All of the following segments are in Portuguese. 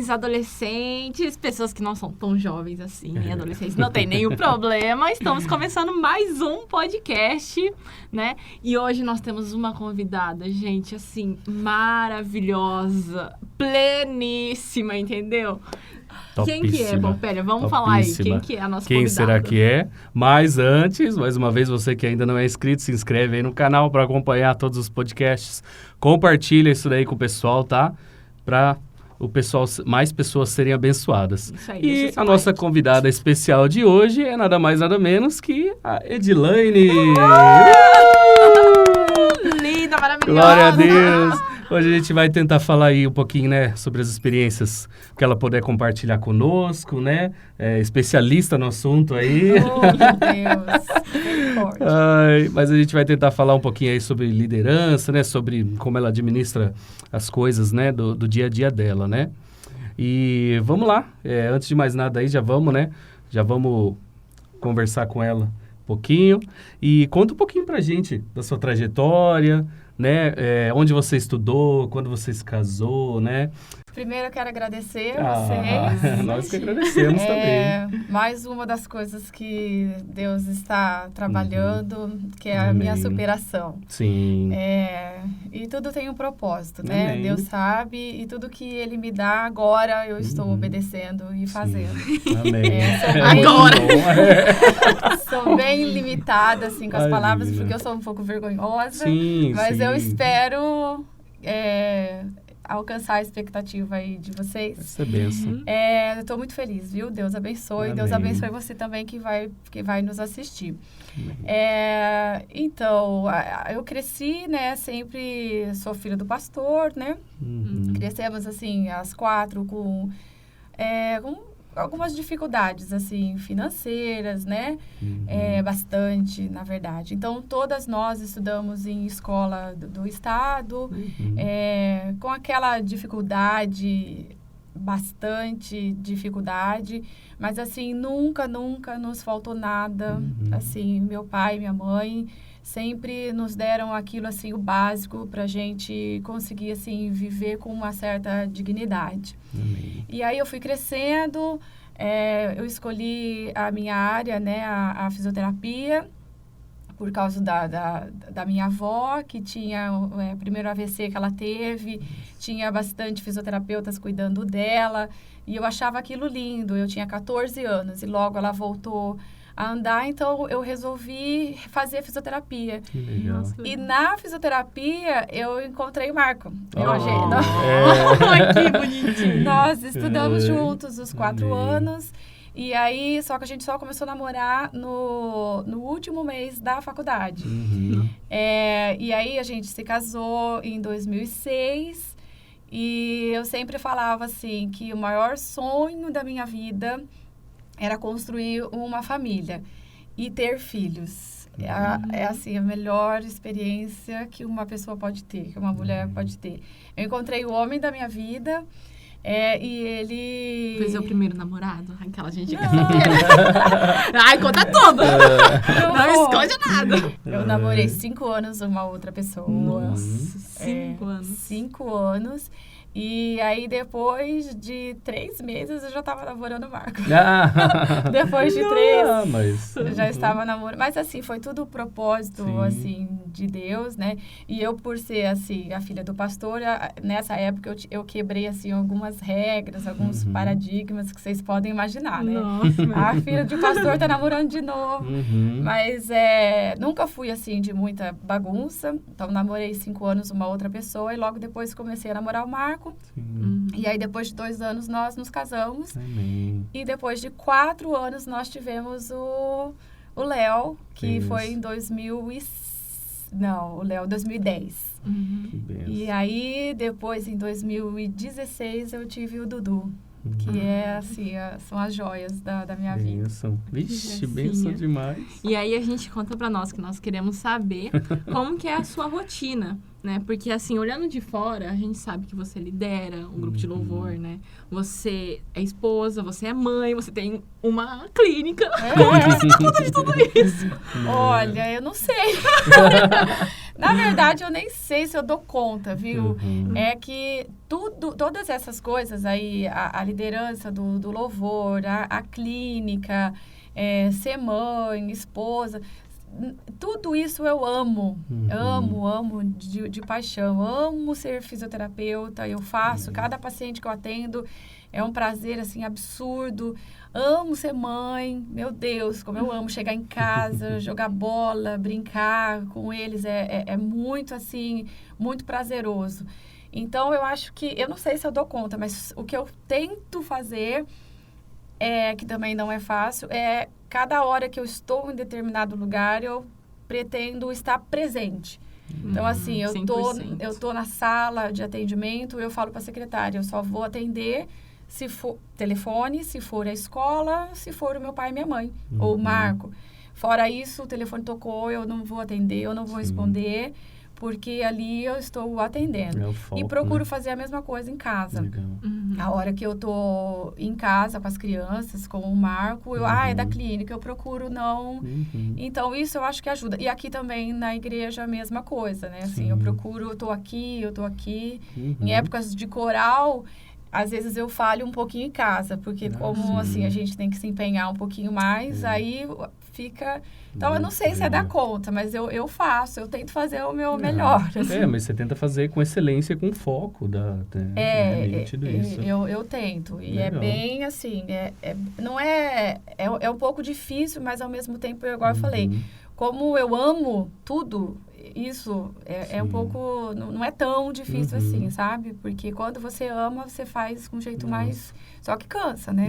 jovens, adolescentes, pessoas que não são tão jovens assim, nem adolescentes, não tem nenhum problema. Estamos começando mais um podcast, né? E hoje nós temos uma convidada, gente, assim, maravilhosa, pleníssima, entendeu? Topíssima. Quem que é? Bom, pera, vamos falar aí. Quem que é a nossa Quem convidada? será que é? Mas antes, mais uma vez, você que ainda não é inscrito, se inscreve aí no canal para acompanhar todos os podcasts. Compartilha isso daí com o pessoal, tá? Para o pessoal, mais pessoas serem abençoadas. Isso aí, e a nossa convidada especial de hoje é nada mais, nada menos que a Edilaine. Linda, maravilhosa! Glória a Deus! Hoje a gente vai tentar falar aí um pouquinho, né, sobre as experiências que ela puder compartilhar conosco, né? É especialista no assunto aí. Oh, meu Deus! Ai, mas a gente vai tentar falar um pouquinho aí sobre liderança, né? Sobre como ela administra as coisas, né? Do dia a dia dela, né? E vamos lá. Antes de mais nada aí, já vamos, né? Já vamos conversar com ela um pouquinho. E conta um pouquinho pra gente da sua trajetória, né? Onde você estudou, quando você se casou, né? Primeiro eu quero agradecer a vocês. Nós que agradecemos também. Mais uma das coisas que Deus está trabalhando, que é a minha superação. Sim. E tudo tem um propósito, né? Amém. Deus sabe, e tudo que Ele me dá agora eu estou obedecendo e fazendo. Amém. Sou bem limitada assim, com as palavras, menina. porque eu sou um pouco vergonhosa. Sim, mas sim. eu espero alcançar a expectativa aí de vocês. Essa é bênção. Eu tô muito feliz, viu? Deus abençoe. Amém. Deus abençoe você também que vai nos assistir. Então, eu cresci, né? Sempre sou filha do pastor, né? Crescemos, assim, às 4 com algumas dificuldades, assim, financeiras, né? Bastante, na verdade. Então, todas nós estudamos em escola do Estado, com aquela dificuldade, bastante dificuldade, mas, assim, nunca nos faltou nada. Assim, meu pai e minha mãe sempre nos deram aquilo, assim, o básico pra gente conseguir, assim, viver com uma certa dignidade. E aí eu fui crescendo, eu escolhi a minha área, né, a fisioterapia, por causa da minha avó, que tinha o primeiro AVC que ela teve, tinha bastante fisioterapeutas cuidando dela, e eu achava aquilo lindo. Eu tinha 14 anos e logo ela voltou a andar, então eu resolvi fazer fisioterapia. Que legal. E na fisioterapia eu encontrei o Marco. Que bonitinho. Nós estudamos juntos os 4 anos. E aí, só que a gente só começou a namorar no último mês da faculdade. E aí a gente se casou em 2006. E eu sempre falava assim que o maior sonho da minha vida era construir uma família e ter filhos. É assim, a melhor experiência que uma pessoa pode ter, que uma mulher pode ter. Eu encontrei o homem da minha vida, e ele... Foi seu primeiro namorado? Aquela gente que Ai, conta tudo! Não esconde nada! Eu namorei 5 anos uma outra pessoa. Nossa, 5 anos. 5 anos. E aí, depois de 3 meses, eu já estava namorando o Marco. Depois de 3, eu já estava namorando. Mas, assim, foi tudo propósito, assim, de Deus, né? E eu, por ser, assim, a filha do pastor, nessa época, eu quebrei, assim, algumas regras, alguns paradigmas que vocês podem imaginar, né? Nossa, a filha de pastor tá namorando de novo. Mas, nunca fui, assim, de muita bagunça. Então, namorei 5 anos uma outra pessoa e logo depois comecei a namorar o Marco. E aí, depois de 2 anos, nós nos casamos. Amém. E depois de 4 anos, nós tivemos o Léo, que foi em 2010. Que benção. E aí, depois, em 2016, eu tive o Dudu, que assim, são as joias da minha vida. Benção. Vixe, benção demais. E aí a gente conta pra nós, que nós queremos saber como que é a sua rotina, né? Porque, assim, olhando de fora, a gente sabe que você lidera um grupo de louvor, né? Você é esposa, você é mãe, você tem uma clínica. Como que você dá conta de tudo isso? Olha, eu não sei. Na verdade, eu nem sei se eu dou conta, viu? Uhum. É que todas essas coisas aí, a liderança do louvor, a clínica, ser mãe, esposa, tudo isso eu amo. Amo de paixão. Amo ser fisioterapeuta, eu faço. Cada paciente que eu atendo é um prazer, assim, absurdo. Amo ser mãe, meu Deus, como eu amo chegar em casa, jogar bola, brincar com eles, é muito, assim, muito prazeroso. Então, eu acho que, eu não sei se eu dou conta, mas o que eu tento fazer, que também não é fácil, cada hora que eu estou em determinado lugar, eu pretendo estar presente. Então, assim, eu tô na sala de atendimento, eu falo para a secretária, eu só vou atender se for telefone, se for a escola, se for o meu pai e minha mãe, ou o Marco. Fora isso, o telefone tocou, eu não vou atender, eu não vou responder, porque ali eu estou atendendo. É o foco, e procuro né? fazer a mesma coisa em casa. Legal. A hora que eu tô em casa com as crianças, com o Marco, é da clínica, eu procuro não... Então, isso eu acho que ajuda. E aqui também, na igreja, a mesma coisa, né? Assim, eu procuro, eu tô aqui. Em épocas de coral, às vezes eu falho um pouquinho em casa, porque como, assim, a gente tem que se empenhar um pouquinho mais, aí fica... Então, eu não sei se dar conta, mas eu faço, eu tento fazer o meu melhor. Assim. Mas você tenta fazer com excelência, com foco isso. Eu tento. E é bem assim, não é um pouco difícil, mas ao mesmo tempo, igual eu falei, como eu amo tudo, isso é um pouco, não é tão difícil assim, sabe? Porque quando você ama, você faz com um jeito mais... Só que cansa, né?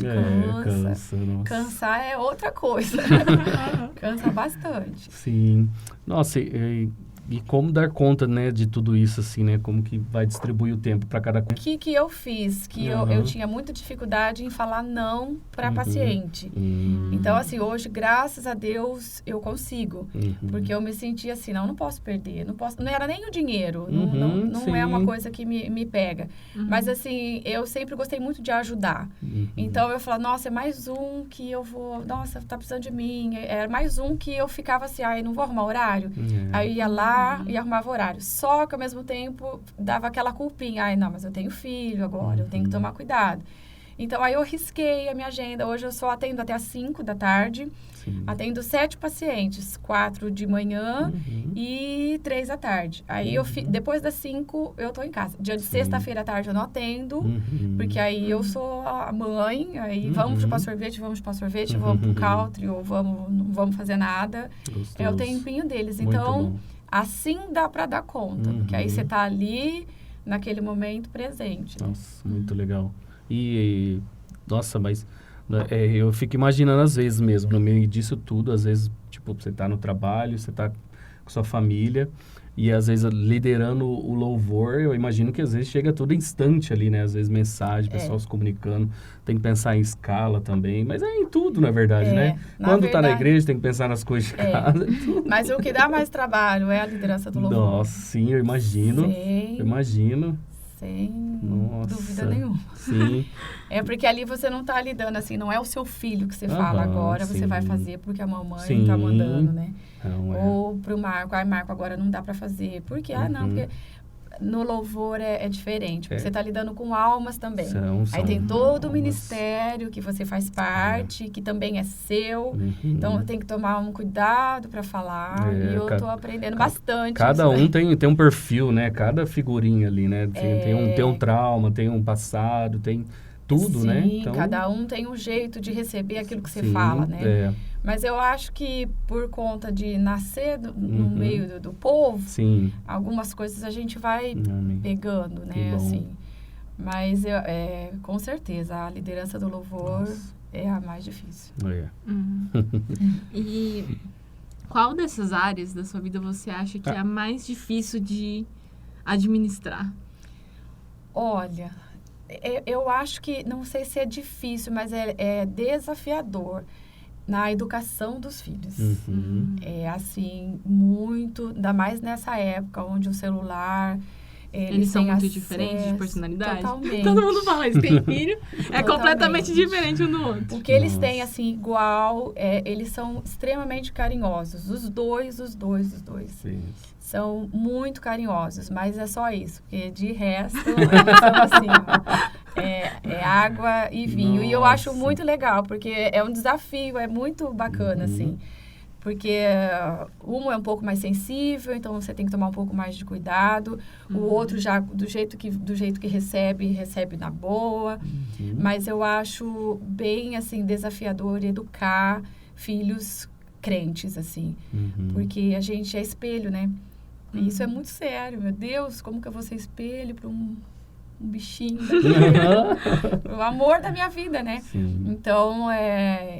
Cansa. Cansar é outra coisa. Cansa bastante. Sim. Nossa, e como dar conta, né, de tudo isso, assim, né? Como que vai distribuir o tempo para cada coisa? O que eu fiz? Que eu tinha muita dificuldade em falar não para paciente. Então, assim, hoje, graças a Deus, eu consigo. Porque eu me sentia assim, não posso perder. Não era nem o dinheiro. Não é uma coisa que me pega. Mas, assim, eu sempre gostei muito de ajudar. Então, eu falava, nossa, é mais um que eu vou... Nossa, tá precisando de mim. Era mais um que eu ficava assim, não vou arrumar horário. Aí eu ia lá, e arrumava horário. Só que, ao mesmo tempo, dava aquela culpinha. Não, mas eu tenho filho agora, eu tenho que tomar cuidado. Então, aí eu risquei a minha agenda. Hoje eu só atendo até às 5 da tarde. Atendo 7 pacientes, 4 de manhã e 3 da tarde. Aí, depois das 5, eu tô em casa. Dia de sexta-feira à tarde eu não atendo, porque aí eu sou a mãe, aí vamos chupar sorvete, vamos pro country, ou não vamos fazer nada. Gostoso. É o tempinho deles. Muito Então, bom. assim dá para dar conta, porque aí você tá ali, naquele momento, presente. Né? Nossa, muito legal. Nossa, mas eu fico imaginando às vezes mesmo, no meio disso tudo, às vezes, tipo, você tá no trabalho, você tá com sua família, e às vezes liderando o louvor, eu imagino que às vezes chega todo instante ali, né? Às vezes mensagem, pessoal se comunicando, tem que pensar em escala também, mas é em tudo, na verdade, né? Quando tá na igreja, tem que pensar nas coisas de casa. Mas o que dá mais trabalho é a liderança do louvor. Nossa, sim, eu imagino. Eu imagino. Sem dúvida nenhuma. Sim. É porque ali você não tá lidando assim, não é o seu filho que você fala agora, você vai fazer porque a mamãe tá mandando, né? Ou pro Marco, Marco, agora não dá para fazer. Por quê? Porque no louvor é diferente, porque você tá lidando com almas também. Aí tem todo o ministério que você faz parte, que também é seu. Então tem que tomar um cuidado para falar. E eu tô aprendendo bastante. Cada um tem um perfil, né? Cada figurinha ali, né? Tem um trauma, tem um passado, tem tudo, né? Então, cada um tem um jeito de receber aquilo que você fala, né? Mas eu acho que por conta de nascer no meio do povo, algumas coisas a gente vai pegando, né? Assim. Mas com certeza a liderança do louvor é a mais difícil. E qual dessas áreas da sua vida você acha que é a mais difícil de administrar? Olha, eu acho que, não sei se é difícil, mas é desafiador na educação dos filhos. É assim, muito, ainda mais nessa época onde o celular Eles são muito diferentes de personalidade? Totalmente. Todo mundo fala isso, tem filho, é Totalmente. completamente diferente um do outro. O que eles têm, assim, igual, eles são extremamente carinhosos. Os dois. Sim. São muito carinhosos, mas é só isso, porque de resto, eles são assim, é água e vinho. Nossa. E eu acho muito legal, porque é um desafio, é muito bacana, assim. Porque um é um pouco mais sensível, então você tem que tomar um pouco mais de cuidado. O outro já, do jeito que recebe na boa. Mas eu acho bem, assim, desafiador educar filhos crentes, assim. Porque a gente é espelho, né? E isso é muito sério, meu Deus, como que eu vou ser espelho para um bichinho daquele? O amor da minha vida, né? Sim. Então,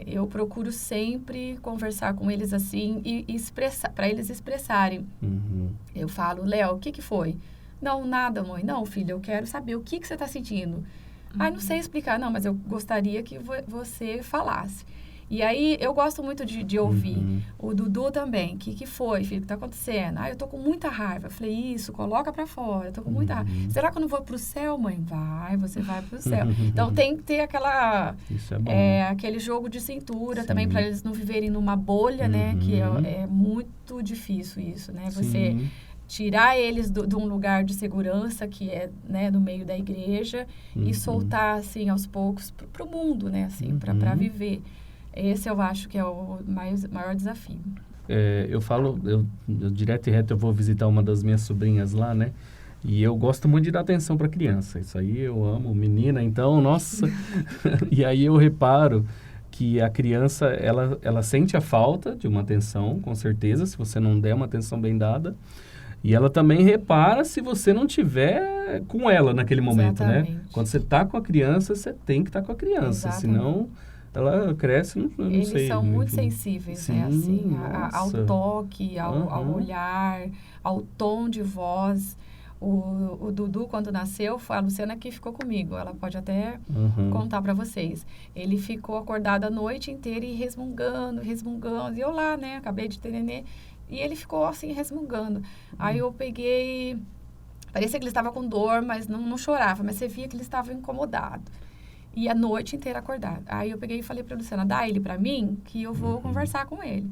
eu procuro sempre conversar com eles assim e expressar, para eles expressarem. Eu falo, Léo, o que foi? Não, nada, mãe. Não, filha, eu quero saber o que você está sentindo. Não sei explicar. Não, mas eu gostaria que você falasse. E aí, eu gosto muito de ouvir. O Dudu também. O que foi, filho? O que tá acontecendo? Eu tô com muita raiva. Eu falei, isso, coloca pra fora. Eu tô com muita raiva. Será que eu não vou pro céu, mãe? Vai, você vai pro céu. Então, tem que ter Isso é bom. aquele jogo de cintura também, para eles não viverem numa bolha, né? Que é muito difícil isso, né? Você tirar eles de um lugar de segurança, que é, né, no meio da igreja, e soltar, assim, aos poucos pro mundo, né? Assim, para viver. Esse eu acho que é o maior desafio. Eu falo, eu direto e reto eu vou visitar uma das minhas sobrinhas lá, né? E eu gosto muito de dar atenção para criança. Isso aí eu amo, menina, então, nossa. E aí eu reparo que a criança, ela sente a falta de uma atenção, com certeza, se você não der uma atenção bem dada. E ela também repara se você não tiver com ela naquele momento, Exatamente. né? Quando você está com a criança, você tem que estar com a criança, Exatamente. senão ela cresce, eu não Eles sei. são muito enfim. sensíveis, Sim, né? Assim, ao nossa. toque, ao olhar, ao tom de voz. O Dudu, quando nasceu, foi a Luciana que ficou comigo. Ela pode até contar para vocês. Ele ficou acordado a noite inteira e resmungando. E eu lá, né? Acabei de ter nenê. E ele ficou assim, resmungando. Aí eu peguei... Parecia que ele estava com dor, mas não chorava. Mas você via que ele estava incomodado. E a noite inteira acordado. Aí eu peguei e falei pra Luciana, dá ele pra mim, que eu vou conversar com ele.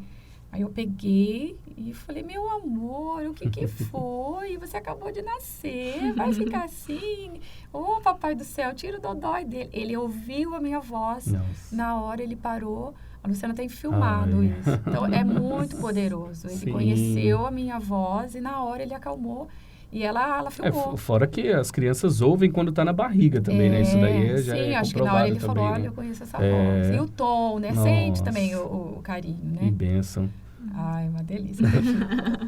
Aí eu peguei e falei, meu amor, o que foi? Você acabou de nascer, vai ficar assim? Ô, papai do céu, tira o dodói dele. Ele ouviu a minha voz, na hora ele parou. A Luciana tem filmado isso. Então, é muito poderoso. Ele conheceu a minha voz e na hora ele acalmou. E ela filmou. Fora que as crianças ouvem quando tá na barriga também, né? Isso daí já sim, é acho que na hora ele também, falou, né? olha, eu conheço essa voz. E o tom, né? Nossa. Sente também o carinho, né? Que bênção. Ai, uma delícia.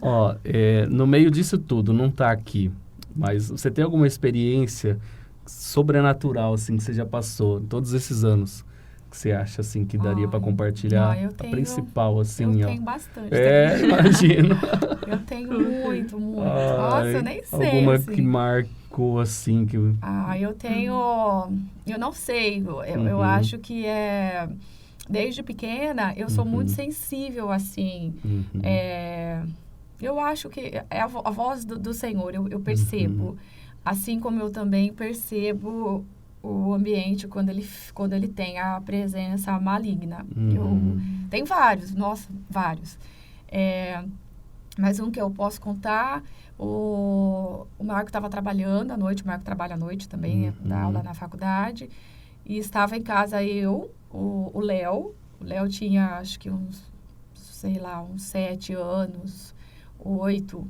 Ó, no meio disso tudo, não tá aqui, mas você tem alguma experiência sobrenatural, assim, que você já passou em todos esses anos? Que você acha, assim, que daria para compartilhar? A principal, assim, eu ó. tenho bastante. Imagino. Eu tenho muito. Nossa, eu nem sei. Alguma assim. que marcou, assim, que... eu tenho... Eu não sei. Eu acho que desde pequena, eu sou muito sensível, assim. Eu acho que é a voz do Senhor, eu percebo. Assim como eu também percebo o ambiente quando ele tem a presença maligna. Tem vários, vários. Mas um que eu posso contar, o Marco estava trabalhando à noite, o Marco trabalha à noite também, dá aula na faculdade, e estava em casa o Léo. O Léo tinha, acho que uns 7 anos, 8,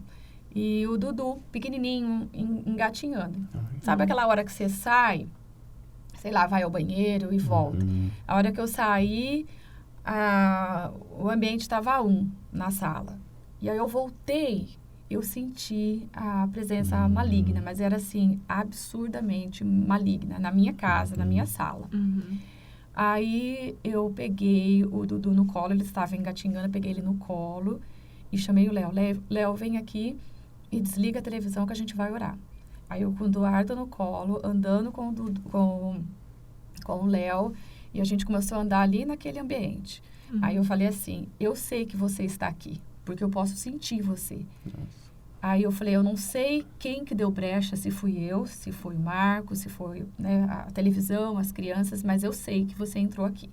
e o Dudu, pequenininho, engatinhando. Sabe aquela hora que você sai, sei lá, vai ao banheiro e volta? A hora que eu saí, o ambiente estava na sala. E aí eu voltei, eu senti a presença maligna, mas era assim, absurdamente maligna, na minha casa, na minha sala. Aí eu peguei o Dudu no colo, ele estava engatinhando, eu peguei ele no colo e chamei o Léo. Léo, vem aqui e desliga a televisão que a gente vai orar. Aí eu com o Eduardo no colo, andando com o Léo, e a gente começou a andar ali naquele ambiente. Aí eu falei assim, eu sei que você está aqui, porque eu posso sentir você. Aí eu falei, eu não sei quem que deu brecha, se fui eu, se foi o Marco, se foi, né, a televisão, as crianças, mas eu sei que você entrou aqui.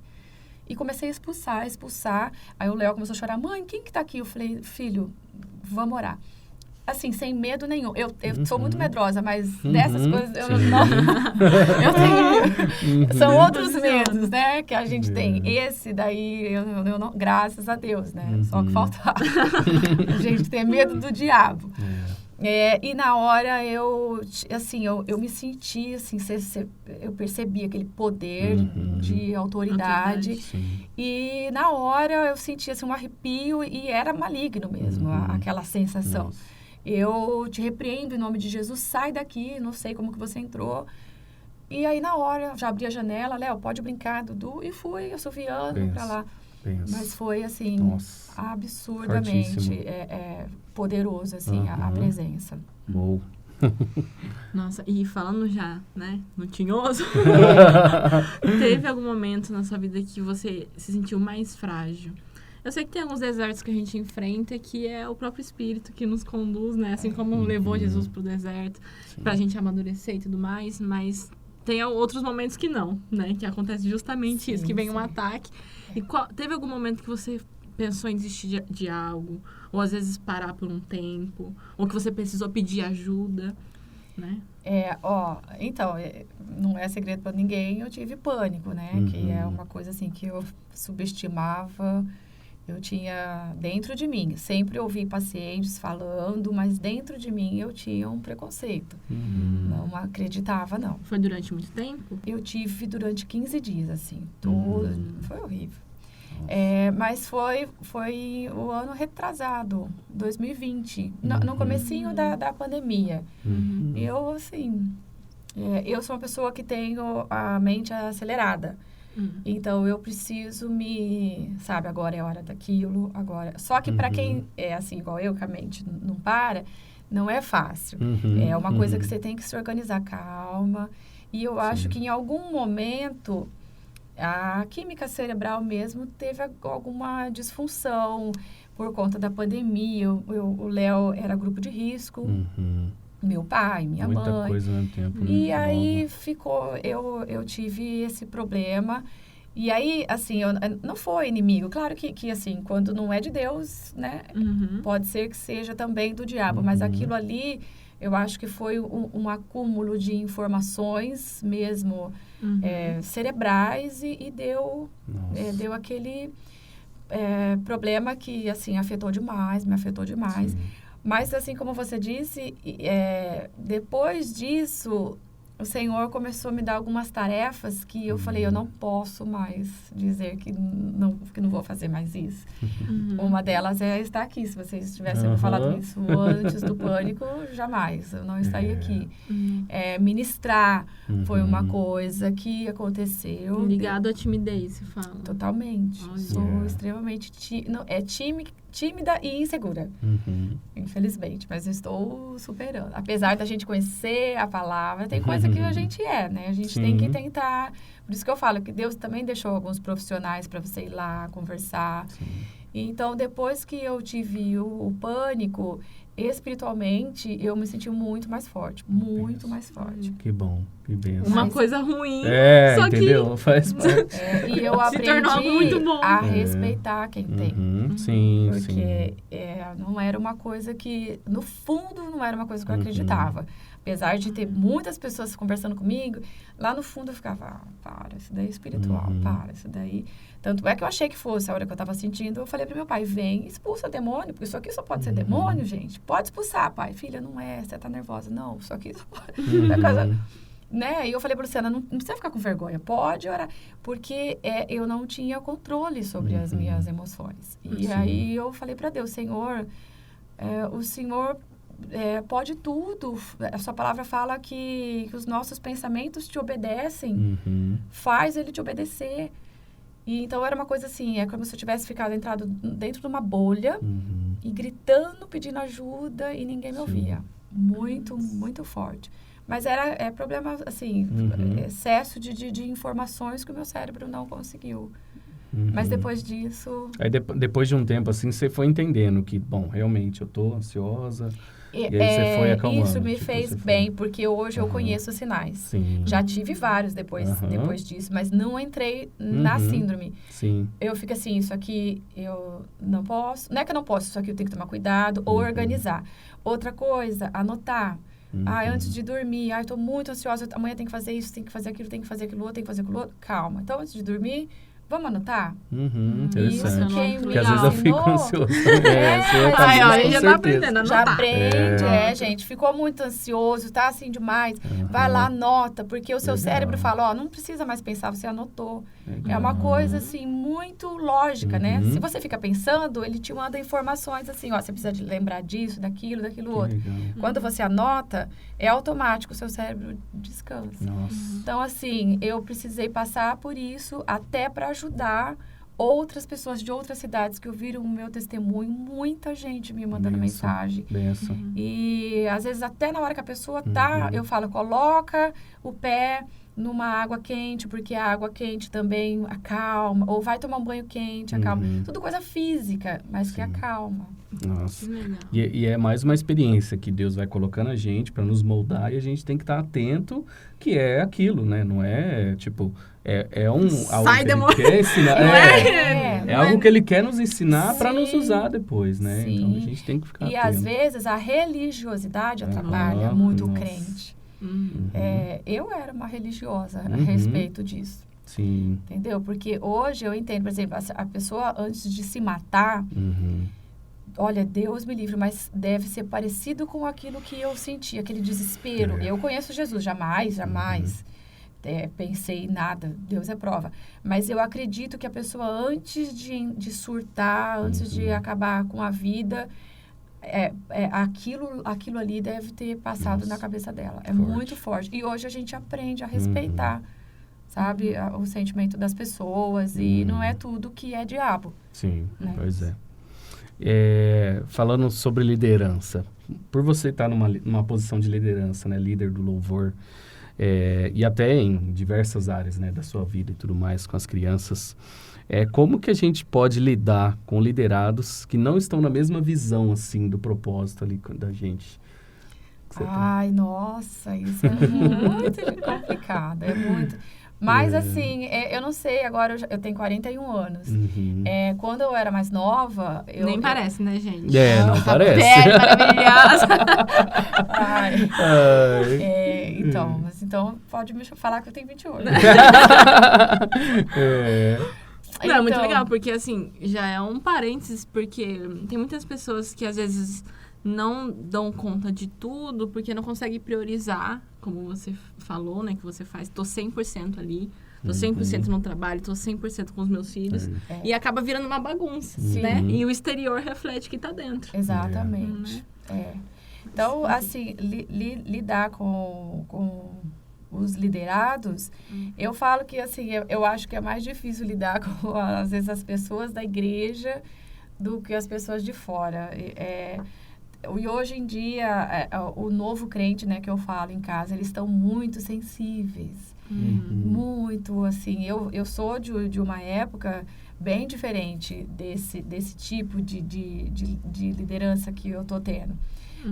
E comecei a expulsar. Aí o Léo começou a chorar, mãe, quem que tá aqui? Eu falei, filho, vamos orar. Assim, sem medo nenhum. Eu sou muito medrosa, mas dessas coisas eu não... eu tenho... São outros medos, né? Que a gente tem. Esse daí, eu não... Graças a Deus, né? Só que faltava. A gente tem medo do diabo. E na hora eu me senti, assim, eu percebi aquele poder de autoridade. E na hora eu senti, assim, um arrepio e era maligno mesmo, aquela sensação. Nossa. Eu te repreendo em nome de Jesus, sai daqui, não sei como que você entrou. E aí, na hora, já abri a janela, Léo, pode brincar, Dudu, e fui assoviando pra lá. Mas foi, assim, absurdamente poderoso, assim, a presença. Bom. Nossa, e falando já, né, no tinhoso, teve algum momento na sua vida que você se sentiu mais frágil? Eu sei que tem alguns desertos que a gente enfrenta que é o próprio Espírito que nos conduz, né? Assim como levou Jesus para o deserto, para a gente amadurecer e tudo mais, mas tem outros momentos que não, né? Que acontece justamente isso, que vem um ataque. E teve algum momento que você pensou em desistir de algo, ou às vezes parar por um tempo, ou que você precisou pedir ajuda, né? Então, não é segredo para ninguém, eu tive pânico, né? Que é uma coisa assim que eu subestimava. Eu tinha dentro de mim, sempre ouvi pacientes falando, mas dentro de mim eu tinha um preconceito. Não acreditava, não. Foi durante muito tempo? Eu tive durante 15 dias, assim. Foi horrível. Mas foi o ano retrasado, 2020, no comecinho da pandemia. Eu, assim, eu sou uma pessoa que tenho a mente acelerada. Então, eu preciso sabe, agora é a hora daquilo, agora... Só que para quem é assim, igual eu, que a mente não para, não é fácil. É uma coisa que você tem que se organizar, calma. E eu acho que em algum momento, a química cerebral mesmo teve alguma disfunção por conta da pandemia. O Léo era grupo de risco. Meu pai, minha mãe. Muita coisa ao mesmo tempo. E aí eu tive esse problema. E aí, assim, não foi inimigo. Claro que, assim, quando não é de Deus, né? Pode ser que seja também do diabo. Mas aquilo ali, eu acho que foi um acúmulo de informações mesmo cerebrais e deu aquele problema que, assim, me afetou demais. Sim. Mas, assim, como você disse, depois disso, o Senhor começou a me dar algumas tarefas que eu falei, eu não posso mais dizer que não vou fazer mais isso. Uma delas é estar aqui. Se vocês tivessem me falado isso antes do pânico, jamais. Eu não estaria aqui. Ministrar foi uma coisa que aconteceu. Ligado à timidez, se fala. Totalmente. Sou extremamente tímida e insegura. Infelizmente, mas eu estou superando. Apesar da gente conhecer a palavra, tem coisa que a gente né? A gente tem que tentar. Por isso que eu falo que Deus também deixou alguns profissionais para você ir lá conversar. Então, depois que eu tive o pânico, espiritualmente, eu me senti muito mais forte. Muito mais forte. Que bom, que benção. Uma coisa ruim, só entendeu? Que... Faz parte. E eu aprendi muito bom. a respeitar quem tem. Sim, porque não era uma coisa que... No fundo, não era uma coisa que eu acreditava. Apesar de ter muitas pessoas conversando comigo, lá no fundo eu ficava, para, isso daí é espiritual, para, isso daí... Tanto é que eu achei que fosse a hora que eu estava sentindo, eu falei para meu pai, vem, expulsa demônio, porque isso aqui só pode ser demônio, gente. Pode expulsar, pai. Filha, não é, você tá nervosa. Não, isso aqui só pode... Né? E eu falei para Luciana, não precisa ficar com vergonha, pode orar. Porque eu não tinha controle sobre as minhas emoções. E aí eu falei para Deus, Senhor, o Senhor... pode tudo. A sua palavra fala que os nossos pensamentos te obedecem. Faz ele te obedecer. E então era uma coisa assim, é como se eu tivesse entrado dentro de uma bolha e gritando, pedindo ajuda e ninguém me ouvia. Muito, muito forte. Mas era problema, assim, excesso de informações que o meu cérebro não conseguiu Mas depois disso... Aí depois de um tempo, assim, você foi entendendo que, bom, realmente eu tô ansiosa. E aí você foi acalmando. Isso me fez bem, porque hoje eu conheço os sinais. Sim. Já tive vários depois disso, mas não entrei na síndrome. Sim. Eu fico assim, isso aqui eu não posso. Não é que eu não posso, isso aqui eu tenho que tomar cuidado ou organizar. Outra coisa, anotar. Antes de dormir, eu tô muito ansiosa, amanhã tem que fazer isso, tem que fazer aquilo, tem que fazer aquilo outro, tem que fazer aquilo outro. Calma. Então, antes de dormir, vamos anotar? Interessante. Porque às vezes eu fico ansioso. Olha, já tá aprendendo a anotar. Já aprende, gente. Ficou muito ansioso, tá assim demais. Vai lá, anota, porque o seu cérebro fala, não precisa mais pensar, você anotou. É uma coisa, assim, muito lógica, né? Se você fica pensando, ele te manda informações assim, você precisa de lembrar disso, daquilo outro. Quando você anota, é automático, o seu cérebro descansa. Nossa. Então, assim, eu precisei passar por isso até para ajudar outras pessoas de outras cidades que ouviram o meu testemunho, muita gente me mandando mensagem. E às vezes até na hora que a pessoa tá, eu falo, coloca o pé numa água quente, porque a água quente também acalma, ou vai tomar um banho quente, acalma. Tudo coisa física, mas que acalma. Nossa. E é mais uma experiência que Deus vai colocando a gente para nos moldar e a gente tem que estar atento que é aquilo, né? Não é, tipo, algo Sai que ele quer ensinar. É algo que ele quer nos ensinar para nos usar depois, né? Sim. Então, a gente tem que ficar atento. E, às vezes, a religiosidade atrapalha muito o crente. Eu era uma religiosa a respeito disso. Sim. Entendeu? Porque hoje eu entendo, por exemplo, a pessoa antes de se matar, olha, Deus me livre, mas deve ser parecido com aquilo que eu senti, aquele desespero. Eu conheço Jesus, jamais pensei em nada, Deus é prova. Mas eu acredito que a pessoa antes de surtar, antes de acabar com a vida... aquilo ali deve ter passado na cabeça dela. É muito forte. E hoje a gente aprende a respeitar, sabe, o sentimento das pessoas. E não é tudo que é diabo. Sim, né? Pois é. Falando sobre liderança, por você estar numa posição de liderança, né, líder do louvor, e até em diversas áreas, né, da sua vida e tudo mais, com as crianças... como que a gente pode lidar com liderados que não estão na mesma visão, assim, do propósito ali da gente? Nossa, isso é muito complicado, é muito... Mas, assim, eu não sei, agora eu tenho 41 anos. Quando eu era mais nova... Nem parece, né, gente? Não parece. Maravilhosa. Então, pode me falar que eu tenho 28. Não, é muito legal, porque assim, já é um parênteses, porque tem muitas pessoas que às vezes não dão conta de tudo, porque não conseguem priorizar, como você falou, né, que você faz, tô 100% ali, tô 100% no trabalho, tô 100% com os meus filhos, e acaba virando uma bagunça, né? E o exterior reflete o que tá dentro. Exatamente. Então, assim, lidar com os liderados, eu falo que, assim, eu acho que é mais difícil lidar com, às vezes, as pessoas da igreja do que as pessoas de fora. E hoje em dia, o novo crente, né, que eu falo em casa, eles estão muito sensíveis. Muito, assim, eu sou de uma época bem diferente desse tipo de liderança que eu tô tendo.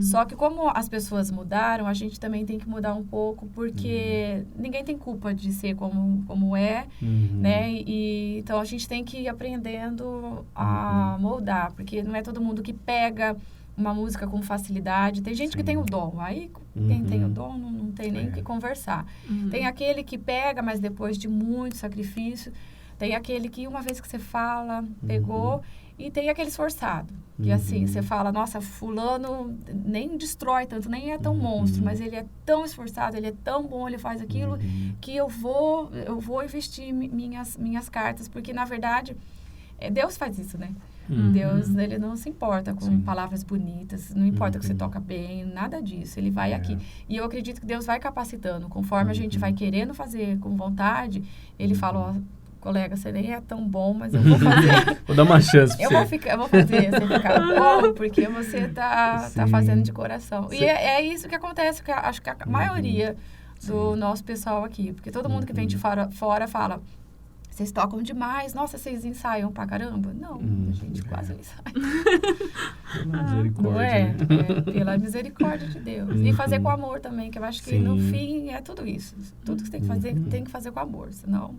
Só que como as pessoas mudaram, a gente também tem que mudar um pouco, porque ninguém tem culpa de ser como é, né? Então, a gente tem que ir aprendendo a moldar, porque não é todo mundo que pega uma música com facilidade. Tem gente que tem o dom, aí quem tem o dom não tem nem o que conversar. Tem aquele que pega, mas depois de muito sacrifício. Tem aquele que uma vez que você fala, pegou... E tem aquele esforçado, que assim, você fala, nossa, fulano nem destrói tanto, nem é tão monstro, mas ele é tão esforçado, ele é tão bom, ele faz aquilo, que eu vou investir minhas cartas, porque na verdade, Deus faz isso, né? Deus, ele não se importa com palavras bonitas, não importa que você toca bem, nada disso, ele vai aqui. E eu acredito que Deus vai capacitando, conforme a gente vai querendo fazer com vontade, ele fala, colega, você nem é tão bom, mas eu vou fazer. Vou dar uma chance pra você. Eu vou fazer você ficar bom, porque você tá fazendo de coração. E é isso que acontece, que acho que a maioria do nosso pessoal aqui, porque todo mundo que vem de fora fala, vocês tocam demais. Nossa, vocês ensaiam pra caramba? Não, a gente quase não ensaia. Pela misericórdia. Não é? Né? É, pela misericórdia de Deus. E fazer com amor também, que eu acho que no fim é tudo isso. Tudo que você tem que fazer com amor, senão...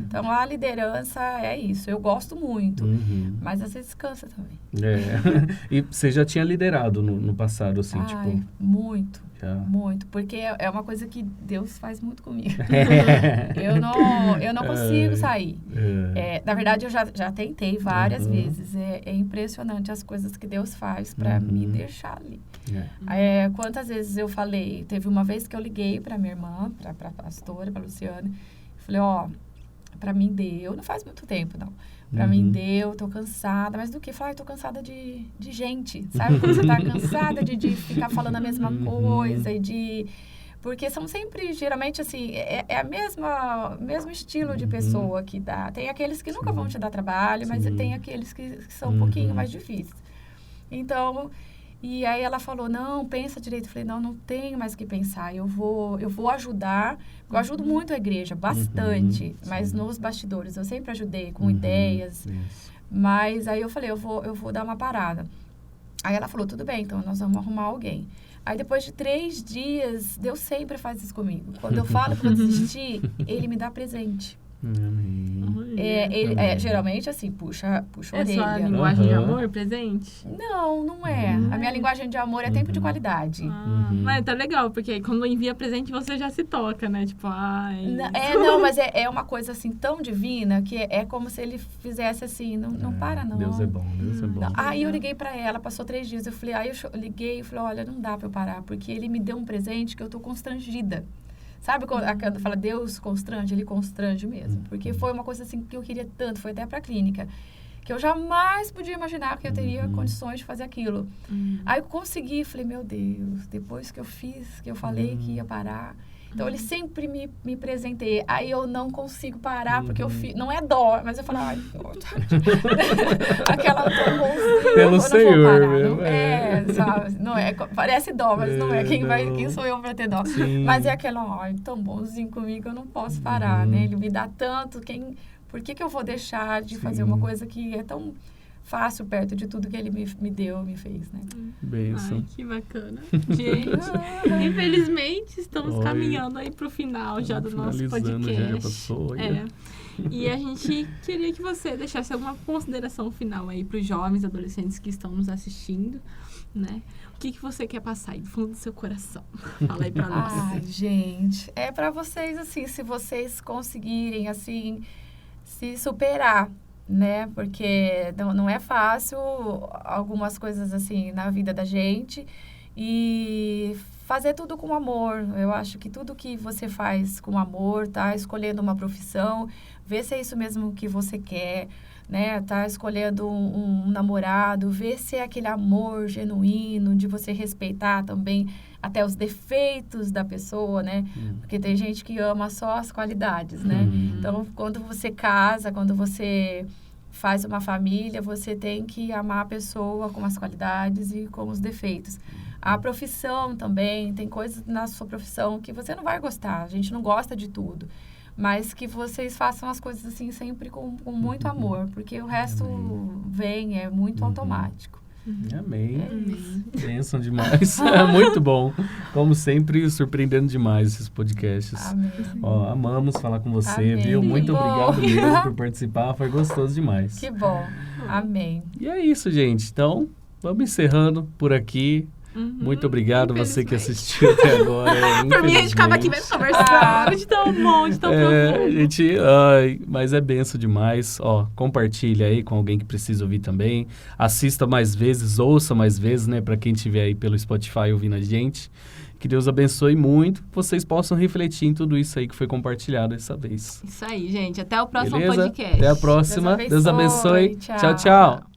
Então, a liderança é isso. Eu gosto muito, mas às vezes cansa também. E você já tinha liderado no passado, assim, tipo... Muito. Já. Muito, porque é uma coisa que Deus faz muito comigo. Eu não consigo sair. Na verdade, eu já tentei várias vezes. É impressionante as coisas que Deus faz para me deixar ali. Quantas vezes eu falei... Teve uma vez que eu liguei para minha irmã, para a pastora, para a Luciana. Falei, para mim deu. Não faz muito tempo, não. Pra mim deu, tô cansada. Mas do que? Falar, tô cansada de gente, sabe? Quando você tá cansada de ficar falando a mesma coisa e de... Porque são sempre, geralmente, assim, é a mesmo estilo de pessoa que dá. Tem aqueles que nunca vão te dar trabalho, mas tem aqueles que são um pouquinho mais difíceis. Então... E aí ela falou, não, pensa direito. Eu falei, não tenho mais o que pensar. Eu vou ajudar. Eu ajudo muito a igreja, bastante. Mas nos bastidores, eu sempre ajudei com ideias. Mas aí eu falei, eu vou dar uma parada. Aí ela falou, tudo bem, então nós vamos arrumar alguém. Aí depois de 3 dias, Deus sempre faz isso comigo. Quando eu falo para desistir, Ele me dá presente. Geralmente assim, puxa a orelha. É sua linguagem de amor, presente? Não é. A minha linguagem de amor é tempo de qualidade. Mas tá legal, porque aí quando envia presente você já se toca, né? Tipo, mas é uma coisa assim tão divina que é como se ele fizesse assim, não para não. Deus é bom, Deus é bom. Aí eu liguei pra ela, passou 3 dias, eu liguei e falei, olha, não dá pra eu parar, porque ele me deu um presente que eu tô constrangida. Sabe quando fala Deus constrange? Ele constrange mesmo. Porque foi uma coisa assim que eu queria tanto, foi até pra clínica, que eu jamais podia imaginar que eu teria condições de fazer aquilo. Aí eu consegui, falei, meu Deus, depois que eu fiz, que eu falei que ia parar. Então, ele sempre me presenteia. Aí eu não consigo parar, porque eu fiz... Não é dó, mas eu falo, ai, dó. Aquela dó bonzinha. Pelo Senhor. Não sabe? Não é, parece dó, mas não é. Quem sou eu pra ter dó? Sim. Mas é aquela, ai, tão bonzinho comigo, eu não posso parar, né? Ele me dá tanto, por que eu vou deixar de fazer uma coisa que é tão... fácil perto de tudo que ele me deu, me fez, né? Bênção. Ai, que bacana. Gente, infelizmente, estamos caminhando aí pro final já do nosso podcast. Já passou. E a gente queria que você deixasse alguma consideração final aí pros jovens, adolescentes que estão nos assistindo, né? O que você quer passar aí do fundo do seu coração? Fala aí pra nós. Ai, gente, é pra vocês, assim, se vocês conseguirem, assim, se superar, né? Porque não é fácil algumas coisas assim na vida da gente e fazer tudo com amor. Eu acho que tudo que você faz com amor, tá escolhendo uma profissão, ver se é isso mesmo que você quer, né? Tá escolhendo um namorado, ver se é aquele amor genuíno de você respeitar também até os defeitos da pessoa, né? Porque tem gente que ama só as qualidades, né? Então, quando você casa, quando você faz uma família, você tem que amar a pessoa com as qualidades e com os defeitos. A profissão também, tem coisas na sua profissão que você não vai gostar, a gente não gosta de tudo. Mas que vocês façam as coisas assim sempre com muito amor, porque o resto vem, é muito automático. Amém. Bênção demais. Muito bom. Como sempre, surpreendendo demais esses podcasts. Amém. Amamos falar com você, Amém. viu? Muito Que bom. obrigado mesmo por participar. Foi gostoso demais. Que bom. Amém. E é isso, gente. Então, vamos encerrando por aqui. Muito obrigado você que assistiu até agora. Por mim, a gente ficava aqui mesmo conversando de tão bom, de tão profundo. Gente, mas é benção demais. Compartilha aí com alguém que precisa ouvir também. Assista mais vezes, ouça mais vezes, né? Para quem estiver aí pelo Spotify ouvindo a gente. Que Deus abençoe muito. Que vocês possam refletir em tudo isso aí que foi compartilhado dessa vez. Isso aí, gente. Até o próximo Beleza? podcast. Até a próxima. Deus abençoe. Tchau. Tchau, tchau.